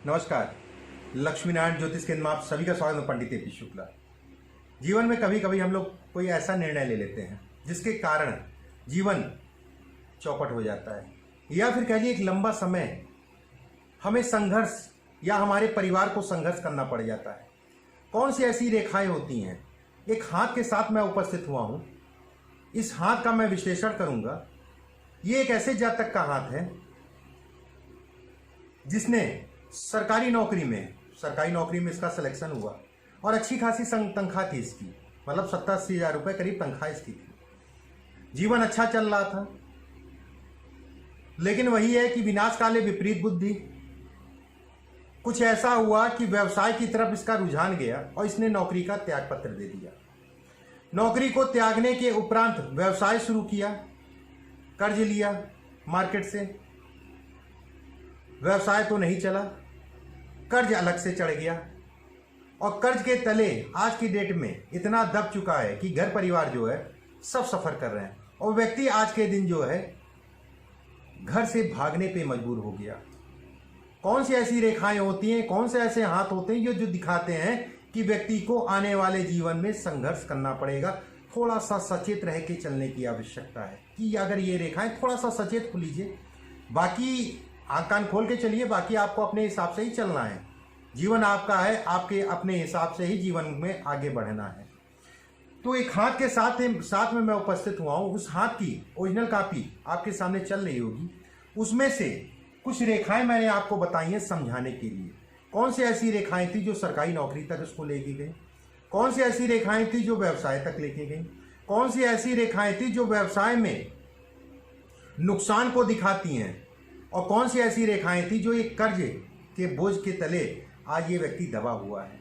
नमस्कार। लक्ष्मीनारायण ज्योतिष केंद्र में आप सभी का स्वागत है। पंडित ए.पी. शुक्ला। जीवन में कभी कभी हम लोग कोई ऐसा निर्णय ले लेते हैं जिसके कारण जीवन चौपट हो जाता है, या फिर कह लीजिए एक लंबा समय हमें संघर्ष या हमारे परिवार को संघर्ष करना पड़ जाता है। कौन सी ऐसी रेखाएं होती हैं? एक हाथ के साथ मैं उपस्थित हुआ हूं। इस हाथ का मैं विश्लेषण करूंगा। ये एक ऐसे जातक का हाथ है जिसने सरकारी नौकरी में इसका सिलेक्शन हुआ और अच्छी खासी तनख्वाह थी इसकी, मतलब 70-80 हज़ार रुपये करीब तनख्वाह इसकी थी। जीवन अच्छा चल रहा था, लेकिन वही है कि विनाश काले विपरीत बुद्धि। कुछ ऐसा हुआ कि व्यवसाय की तरफ इसका रुझान गया और इसने नौकरी का त्याग पत्र दे दिया। नौकरी को त्यागने के उपरांत व्यवसाय शुरू किया, कर्ज लिया मार्केट से, व्यवसाय तो नहीं चला, कर्ज अलग से चढ़ गया और कर्ज के तले आज की डेट में इतना दब चुका है कि घर परिवार जो है सब सफ़र कर रहे हैं और व्यक्ति आज के दिन जो है घर से भागने पे मजबूर हो गया। कौन सी ऐसी रेखाएं होती हैं, कौन से ऐसे हाथ होते हैं जो दिखाते हैं कि व्यक्ति को आने वाले जीवन में संघर्ष करना पड़ेगा। थोड़ा सा सचेत रह के चलने की आवश्यकता है कि अगर ये रेखाएं, थोड़ा सा सचेत हो लीजिए, बाकी आँख कान खोल के चलिए, बाकी आपको अपने हिसाब से ही चलना है। जीवन आपका है, आपके अपने हिसाब से ही जीवन में आगे बढ़ना है। तो एक हाथ के साथ में मैं उपस्थित हुआ हूँ। उस हाथ की ओरिजिनल कॉपी आपके सामने चल रही होगी। उसमें से कुछ रेखाएं मैंने आपको बताई हैं समझाने के लिए। कौन सी ऐसी रेखाएं थी जो सरकारी नौकरी तक उसको लेके गई, कौन सी ऐसी रेखाएं थी जो व्यवसाय तक लेके गई, कौन सी ऐसी रेखाएं थी जो व्यवसाय में नुकसान को दिखाती हैं, और कौन सी ऐसी रेखाएं थी जो एक कर्ज के बोझ के तले आज ये व्यक्ति दबा हुआ है।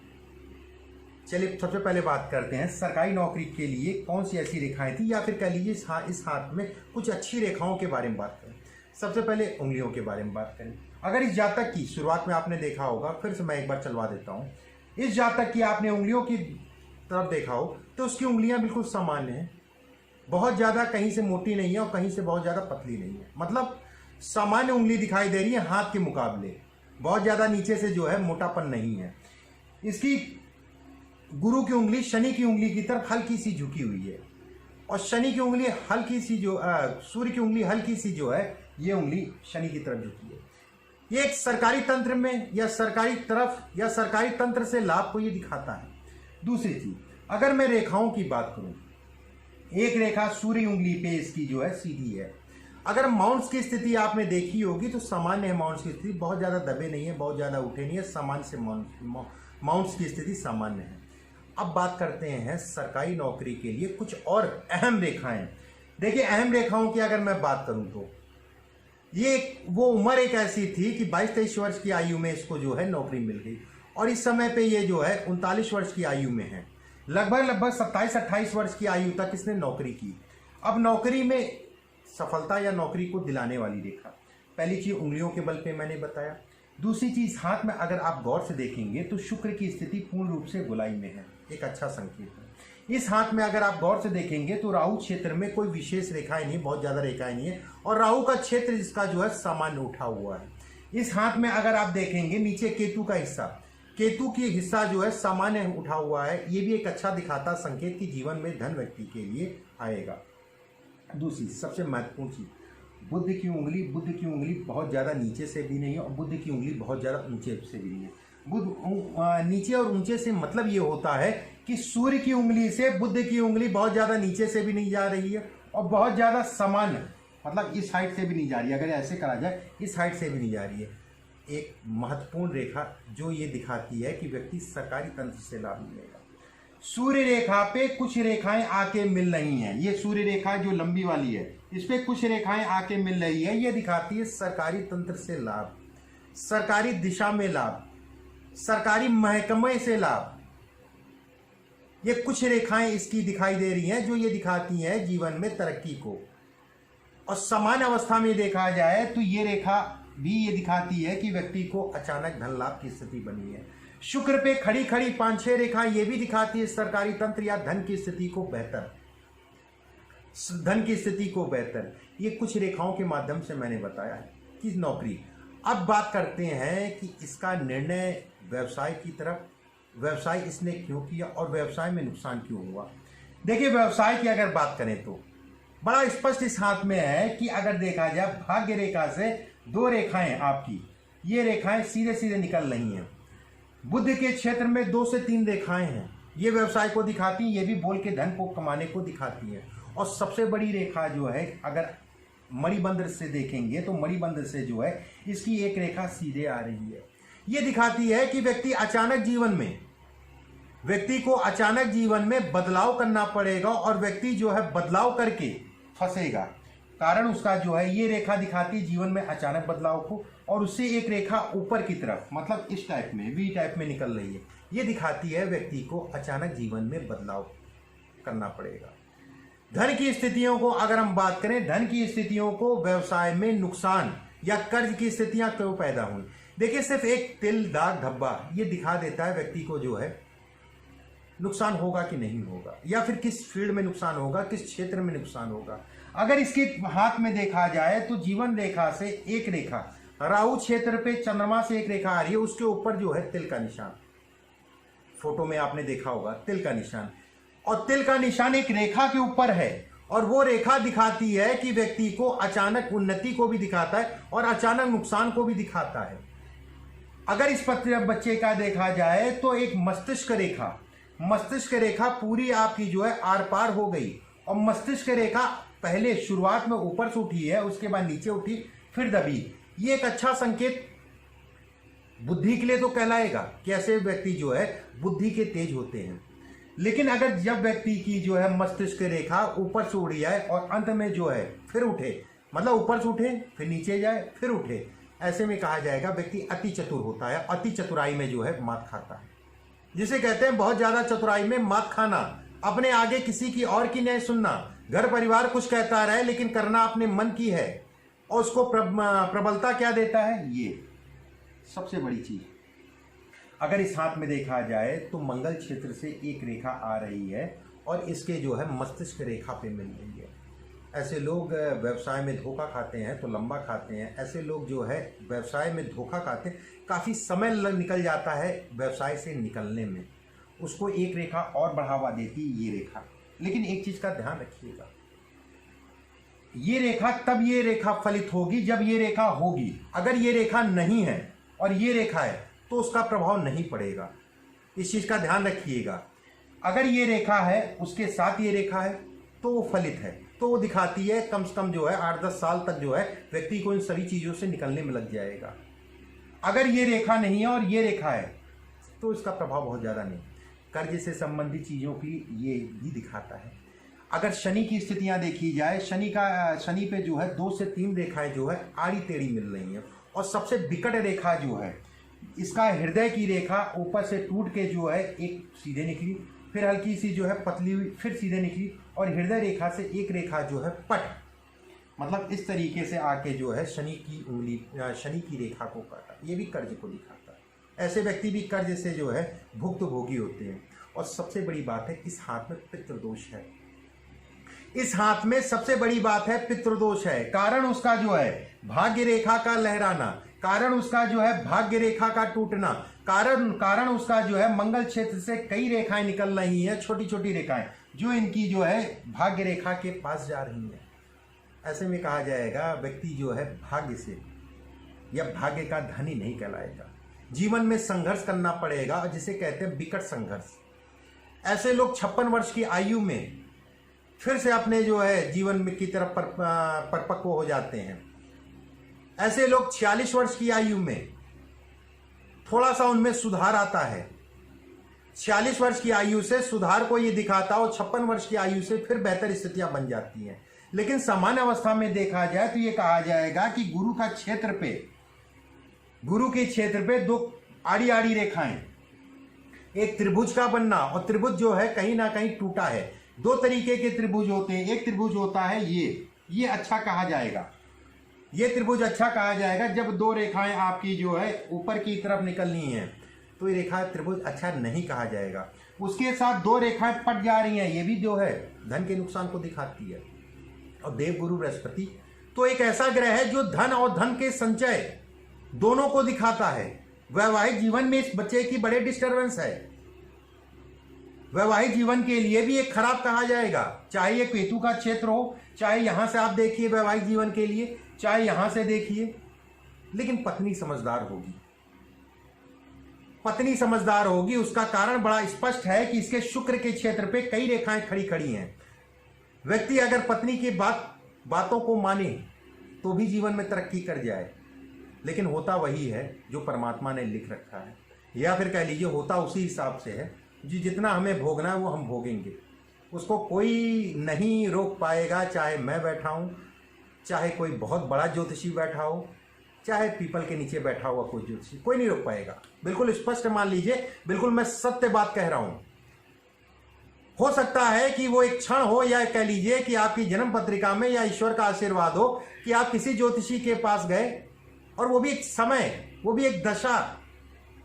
चलिए सबसे पहले बात करते हैं सरकारी नौकरी के लिए कौन सी ऐसी रेखाएं थी, या फिर कह लीजिए इस हाथ में कुछ अच्छी रेखाओं के बारे में बात करें। सबसे पहले उंगलियों के बारे में बात करें। अगर इस जातक की शुरुआत में आपने देखा होगा, फिर से मैं एक बार चलवा देता हूँ। इस जातक की आपने उंगलियों की तरफ देखा हो तो उसकी उंगलियां बिल्कुल सामान्य हैं, बहुत ज़्यादा कहीं से मोटी नहीं है और कहीं से बहुत ज़्यादा पतली नहीं है, मतलब सामान्य उंगली दिखाई दे रही है हाथ के मुकाबले। बहुत ज़्यादा नीचे से जो है मोटापन नहीं है। इसकी गुरु की उंगली शनि की उंगली की तरफ हल्की सी झुकी हुई है और शनि की उंगली हल्की सी जो सूर्य की उंगली हल्की सी जो है, ये उंगली शनि की तरफ झुकी है। ये एक सरकारी तंत्र में या सरकारी तरफ या सरकारी तंत्र से लाभ को ये दिखाता है। दूसरी चीज, अगर मैं रेखाओं की बात करूं, एक रेखा सूर्य उंगली पे इसकी जो है सीधी है। अगर माउंट्स की स्थिति आपने देखी होगी तो सामान्य है माउंट्स की स्थिति, बहुत ज़्यादा दबे नहीं है, बहुत ज़्यादा उठे नहीं है, सामान्य से माउंट्स की स्थिति सामान्य है। अब बात करते हैं सरकारी नौकरी के लिए कुछ और अहम रेखाएं। देखिए अहम रेखाओं की अगर मैं बात करूं तो ये वो उम्र एक ऐसी थी कि 22-23 वर्ष की आयु में इसको जो है नौकरी मिल गई और इस समय पे ये जो है 39 वर्ष की आयु में है। लगभग 27-28 वर्ष की आयु तक इसने नौकरी की। अब नौकरी में सफलता या नौकरी को दिलाने वाली रेखा, पहली चीज उंगलियों के बल पे मैंने बताया। दूसरी चीज हाथ में अगर आप गौर से देखेंगे तो शुक्र की स्थिति पूर्ण रूप से गोलाई में है, एक अच्छा संकेत है। इस हाथ में अगर आप गौर से देखेंगे तो राहु क्षेत्र में कोई विशेष रेखाएं नहीं, बहुत ज्यादा रेखाएं नहीं है और राहु का क्षेत्र जिसका जो है सामान्य उठा हुआ है। इस हाथ में अगर आप देखेंगे नीचे केतु का हिस्सा, केतु की हिस्सा जो है सामान्य उठा हुआ है। ये भी एक अच्छा दिखाता संकेत कि जीवन में धन व्यक्ति के लिए आएगा। दूसरी सबसे महत्वपूर्ण चीज, बुध की उंगली बहुत ज़्यादा नीचे से भी नहीं है और बुध की उंगली बहुत ज़्यादा ऊंचे से भी नहीं है। बुध नीचे और ऊंचे से मतलब ये होता है कि सूर्य की उंगली से बुध की उंगली बहुत ज़्यादा नीचे से भी नहीं जा रही है और बहुत ज़्यादा सामान्य, मतलब इस हाइट से भी नहीं जा रही है। अगर ऐसे करा जाए इस हाइट से भी नहीं जा रही है। एक महत्वपूर्ण रेखा जो ये दिखाती है कि व्यक्ति सरकारी तंत्र से लाभ मिलेगा। सूर्य रेखा पे कुछ रेखाएं आके मिल रही हैं। ये सूर्य रेखा जो लंबी वाली है, इस पे कुछ रेखाएं आके मिल रही है। ये दिखाती है सरकारी तंत्र से लाभ, सरकारी दिशा में लाभ, सरकारी महकमे से लाभ। ये कुछ रेखाएं इसकी दिखाई दे रही हैं जो ये दिखाती हैं जीवन में तरक्की को। और सामान्य अवस्था में देखा जाए तो ये रेखा भी ये दिखाती है कि व्यक्ति को अचानक धन लाभ की स्थिति बनी है। शुक्र पे खड़ी 5-6 रेखाएं ये भी दिखाती है सरकारी तंत्र या धन की स्थिति को बेहतर। ये कुछ रेखाओं के माध्यम से मैंने बताया कि नौकरी। अब बात करते हैं कि इसका निर्णय व्यवसाय की तरफ, व्यवसाय इसने क्यों किया और व्यवसाय में नुकसान क्यों हुआ। देखिए, व्यवसाय की अगर बात करें तो बड़ा स्पष्ट इस हाथ में है कि अगर देखा जाए भाग्य रेखा से 2 रेखाएं आपकी, ये रेखाएं सीधे सीधे निकल रही हैं। बुध के क्षेत्र में 2 से 3 रेखाएं हैं, ये व्यवसाय को दिखाती हैं, ये भी बोल के धन को कमाने को दिखाती हैं। और सबसे बड़ी रेखा जो है, अगर मणिबंध से देखेंगे तो मणिबंध से जो है इसकी एक रेखा सीधे आ रही है। ये दिखाती है कि व्यक्ति को अचानक जीवन में बदलाव करना पड़ेगा और व्यक्ति जो है बदलाव करके फंसेगा। कारण उसका जो है ये रेखा दिखाती है जीवन में अचानक बदलाव को, और उससे एक रेखा ऊपर की तरफ, मतलब इस टाइप में, वी टाइप में निकल रही है। ये दिखाती है व्यक्ति को अचानक जीवन में बदलाव करना पड़ेगा। धन की स्थितियों को अगर हम बात करें, धन की स्थितियों को व्यवसाय में नुकसान या कर्ज की स्थितियां क्यों पैदा हुई। देखिए, सिर्फ एक तिल, दाग, धब्बा ये दिखा देता है व्यक्ति को जो है नुकसान होगा कि नहीं होगा, या फिर किस फील्ड में नुकसान होगा, किस क्षेत्र में नुकसान होगा। अगर इसके हाथ में देखा जाए तो जीवन रेखा से एक रेखा, राहु क्षेत्र पे चंद्रमा से एक रेखा आ रही है, उसके ऊपर जो है तिल का निशान, फोटो में आपने देखा होगा तिल का निशान, और तिल का निशान एक रेखा के ऊपर है, और वो रेखा दिखाती है कि व्यक्ति को अचानक उन्नति को भी दिखाता है और अचानक नुकसान को भी दिखाता है। अगर इस बच्चे का देखा जाए तो एक मस्तिष्क रेखा पूरी आपकी जो है आर पार हो गई, और मस्तिष्क रेखा पहले शुरुआत में ऊपर से उठी है, उसके बाद नीचे उठी, फिर दबी। ये एक अच्छा संकेत बुद्धि के लिए तो कहलाएगा कि ऐसे व्यक्ति जो है बुद्धि के तेज होते हैं। लेकिन अगर जब व्यक्ति की जो है मस्तिष्क रेखा ऊपर से उड़ी जाए और अंत में जो है फिर उठे, मतलब ऊपर से उठे फिर नीचे जाए फिर उठे, ऐसे में कहा जाएगा व्यक्ति अति चतुर होता है, अति चतुराई में जो है मात खाता है, जिसे कहते हैं बहुत ज्यादा चतुराई में मात खाना, अपने आगे किसी की और की नहीं सुनना, घर परिवार कुछ कहता रहे लेकिन करना अपने मन की है, और उसको प्रबलता क्या देता है, ये सबसे बड़ी चीज। अगर इस हाथ में देखा जाए तो मंगल क्षेत्र से एक रेखा आ रही है और इसके जो है मस्तिष्क रेखा पे मिल रही है। ऐसे लोग व्यवसाय में धोखा खाते हैं तो लंबा खाते हैं, ऐसे लोग जो है व्यवसाय में धोखा खाते हैं, काफ़ी समय निकल जाता है व्यवसाय से निकलने में, उसको एक रेखा और बढ़ावा देती ये रेखा। लेकिन एक चीज़ का ध्यान रखिएगा, ये रेखा फलित होगी जब ये रेखा होगी। अगर ये रेखा नहीं है और ये रेखा है तो उसका प्रभाव नहीं पड़ेगा, इस चीज़ का ध्यान रखिएगा। अगर ये रेखा है उसके साथ ये रेखा है तो वो फलित है, तो वो दिखाती है कम से कम जो है 8-10 साल तक जो है व्यक्ति को इन सभी चीज़ों से निकलने में लग जाएगा। अगर ये रेखा नहीं है और ये रेखा है तो इसका प्रभाव बहुत ज़्यादा नहीं। कर्ज से संबंधित चीज़ों की ये भी दिखाता है। अगर शनि की स्थितियां देखी जाए, शनि पे जो है 2 से 3 रेखाएं जो है आड़ी टेढ़ी मिल रही हैं, और सबसे विकट रेखा जो है इसका हृदय की रेखा ऊपर से टूट के जो है एक सीधे निकली, फिर हल्की सी जो है पतली हुई, फिर सीधे निकली, और हृदय रेखा से एक रेखा जो है पट, मतलब इस तरीके से आके जो है शनि की रेखा को काटा। ये भी कर्ज को दिखाता है। ऐसे व्यक्ति भी कर्ज से जो है भुक्तभोगी होते हैं। और सबसे बड़ी बात है, इस हाथ में पितृदोष है। इस हाथ में सबसे बड़ी बात है पितृदोष है। कारण उसका जो है भाग्य रेखा का लहराना, कारण उसका जो है भाग्य रेखा का टूटना, कारण उसका जो है मंगल क्षेत्र से कई रेखाएं निकल रही हैं, छोटी छोटी रेखाएं जो इनकी जो है भाग्य रेखा के पास जा रही हैं। ऐसे में कहा जाएगा व्यक्ति जो है भाग्य से या भाग्य का धनी नहीं कहलाएगा, जीवन में संघर्ष करना पड़ेगा, जिसे कहते हैं विकट संघर्ष। ऐसे लोग 56 वर्ष की आयु में फिर से अपने जो है जीवन में की तरफ परिपक्व हो जाते हैं। ऐसे लोग 46 वर्ष की आयु में थोड़ा सा उनमें सुधार आता है, 46 वर्ष की आयु से सुधार को ये दिखाता और 56 वर्ष की आयु से फिर बेहतर स्थितियां बन जाती हैं। लेकिन सामान्य अवस्था में देखा जाए तो ये कहा जाएगा कि गुरु के क्षेत्र पे 2 आड़ी आड़ी रेखाएं, एक त्रिभुज का बनना, और त्रिभुज जो है कहीं ना कहीं टूटा है। 2 तरीके के त्रिभुज होते हैं। एक त्रिभुज होता है ये अच्छा कहा जाएगा, ये त्रिभुज अच्छा कहा जाएगा जब 2 रेखाएं आपकी जो है ऊपर की तरफ निकलनी है, तो ये रेखा त्रिभुज अच्छा नहीं कहा जाएगा। उसके साथ 2 रेखाएं पट जा रही हैं, ये भी जो है धन के नुकसान को दिखाती है। और देवगुरु बृहस्पति तो एक ऐसा ग्रह है जो धन और धन के संचय दोनों को दिखाता है। वैवाहिक जीवन में इस बच्चे की बड़े डिस्टरबेंस है। वैवाहिक जीवन के लिए भी एक खराब कहा जाएगा, चाहे ये केतु का क्षेत्र हो, चाहे यहां से आप देखिए वैवाहिक जीवन के लिए, चाहे यहां से देखिए। लेकिन पत्नी समझदार होगी, पत्नी समझदार होगी। उसका कारण बड़ा स्पष्ट है कि इसके शुक्र के क्षेत्र पे कई रेखाएं खड़ी खड़ी हैं। व्यक्ति अगर पत्नी की बातों को माने तो भी जीवन में तरक्की कर जाए, लेकिन होता वही है जो परमात्मा ने लिख रखा है, या फिर कह लीजिए होता उसी हिसाब से है जी। जितना हमें भोगना है वो हम भोगेंगे, उसको कोई नहीं रोक पाएगा। चाहे मैं बैठा हूं, चाहे कोई बहुत बड़ा ज्योतिषी बैठा हो, चाहे पीपल के नीचे बैठा हुआ कोई ज्योतिषी, कोई नहीं रोक पाएगा। बिल्कुल स्पष्ट मान लीजिए, बिल्कुल मैं सत्य बात कह रहा हूं। हो सकता है कि वो एक क्षण हो, या कह लीजिए कि आपकी जन्म पत्रिका में या ईश्वर का आशीर्वाद हो कि आप किसी ज्योतिषी के पास गए, और वो भी एक समय, वो भी एक दशा,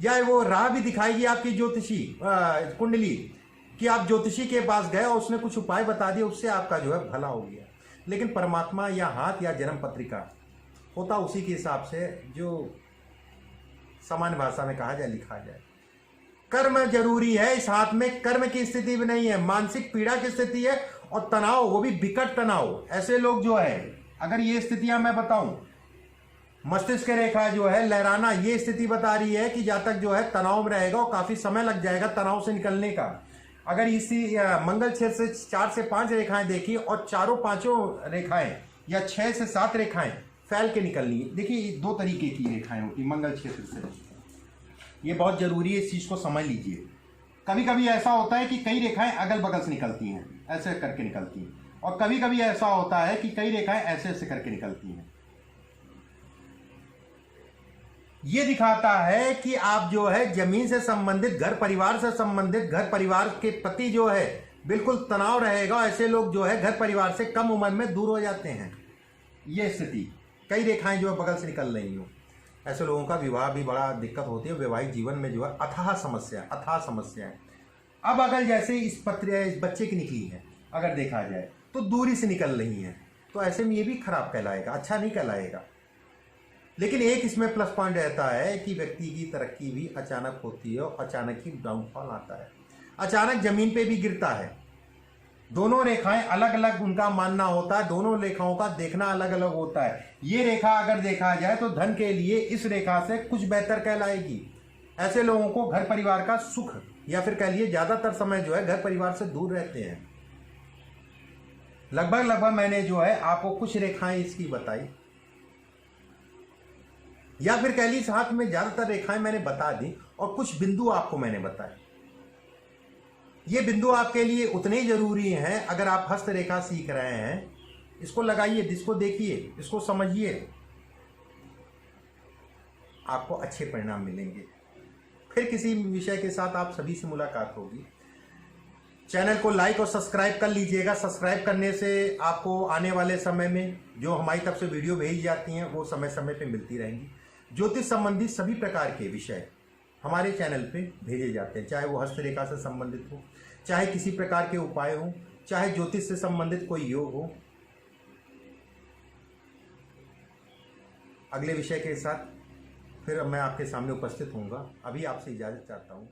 या वो राह भी दिखाएगी आपकी ज्योतिषी कुंडली कि आप ज्योतिषी के पास गए और उसने कुछ उपाय बता दिया, उससे आपका जो है भला हो गया। लेकिन परमात्मा या हाथ या जन्म पत्रिका होता उसी के हिसाब से जो सामान्य भाषा में कहा जाए, लिखा जाए। कर्म जरूरी है, इस हाथ में कर्म की स्थिति भी नहीं है, मानसिक पीड़ा की स्थिति है, और तनाव, वो भी विकट तनाव। ऐसे लोग जो है, अगर ये स्थितियां मैं बताऊं, मस्तिष्क रेखा जो है लहराना, ये स्थिति बता रही है कि जब तक जो है तनाव में रहेगा और काफी समय लग जाएगा तनाव से निकलने का। अगर इसी मंगल क्षेत्र से 4 से 5 रेखाएं देखी और चारों पांचों रेखाएं या 6 से 7 रेखाएं फैल के निकलनी है। देखिए 2 तरीके की रेखाएं होती मंगल क्षेत्र से, ये बहुत जरूरी है, इस चीज को समझ लीजिए। कभी कभी ऐसा होता है कि कई रेखाएं अगल बगल से निकलती हैं, ऐसे करके निकलती हैं, और कभी कभी ऐसा होता है कि कई रेखाएं ऐसे ऐसे करके निकलती हैं। ये दिखाता है कि आप जो है जमीन से संबंधित, घर परिवार से संबंधित, घर परिवार के प्रति जो है बिल्कुल तनाव रहेगा। ऐसे लोग जो है घर परिवार से कम उम्र में दूर हो जाते हैं। ये स्थिति, कई रेखाएं जो है बगल से निकल रही हो, ऐसे लोगों का विवाह भी बड़ा दिक्कत होती है। वैवाहिक जीवन में जो है अथाह समस्या है। अब अगर जैसे इस बच्चे की निकली है, अगर देखा जाए तो दूरी से निकल रही है, तो ऐसे में ये भी खराब कहलाएगा, अच्छा नहीं कहलाएगा। लेकिन एक इसमें प्लस पॉइंट रहता है कि व्यक्ति की तरक्की भी अचानक होती है और अचानक ही डाउनफॉल आता है, अचानक जमीन पे भी गिरता है। दोनों रेखाएं अलग अलग उनका मानना होता है, दोनों रेखाओं का देखना अलग अलग होता है। ये रेखा अगर देखा जाए तो धन के लिए इस रेखा से कुछ बेहतर कहलाएगी। ऐसे लोगों को घर परिवार का सुख, या फिर कह लिए ज्यादातर समय जो है घर परिवार से दूर रहते हैं। लगभग मैंने जो है आपको कुछ रेखाएं इसकी बताई, या फिर कह लीजिए हाथ में ज्यादातर रेखाएं मैंने बता दी और कुछ बिंदु आपको मैंने बताए। ये बिंदु आपके लिए उतने ही जरूरी हैं। अगर आप हस्त रेखा सीख रहे हैं, इसको लगाइए, इसको देखिए, इसको समझिए, आपको अच्छे परिणाम मिलेंगे। फिर किसी विषय के साथ आप सभी से मुलाकात होगी। चैनल को लाइक और सब्सक्राइब कर लीजिएगा। सब्सक्राइब करने से आपको आने वाले समय में जो हमारी तरफ से वीडियो भेजी जाती हैं वो समय समय पे मिलती रहेंगी। ज्योतिष संबंधी सभी प्रकार के विषय हमारे चैनल पे भेजे जाते हैं, चाहे वो हस्तरेखा से संबंधित हो, चाहे किसी प्रकार के उपाय हो, चाहे ज्योतिष से संबंधित कोई योग हो। अगले विषय के साथ फिर मैं आपके सामने उपस्थित होऊंगा। अभी आपसे इजाजत चाहता हूँ।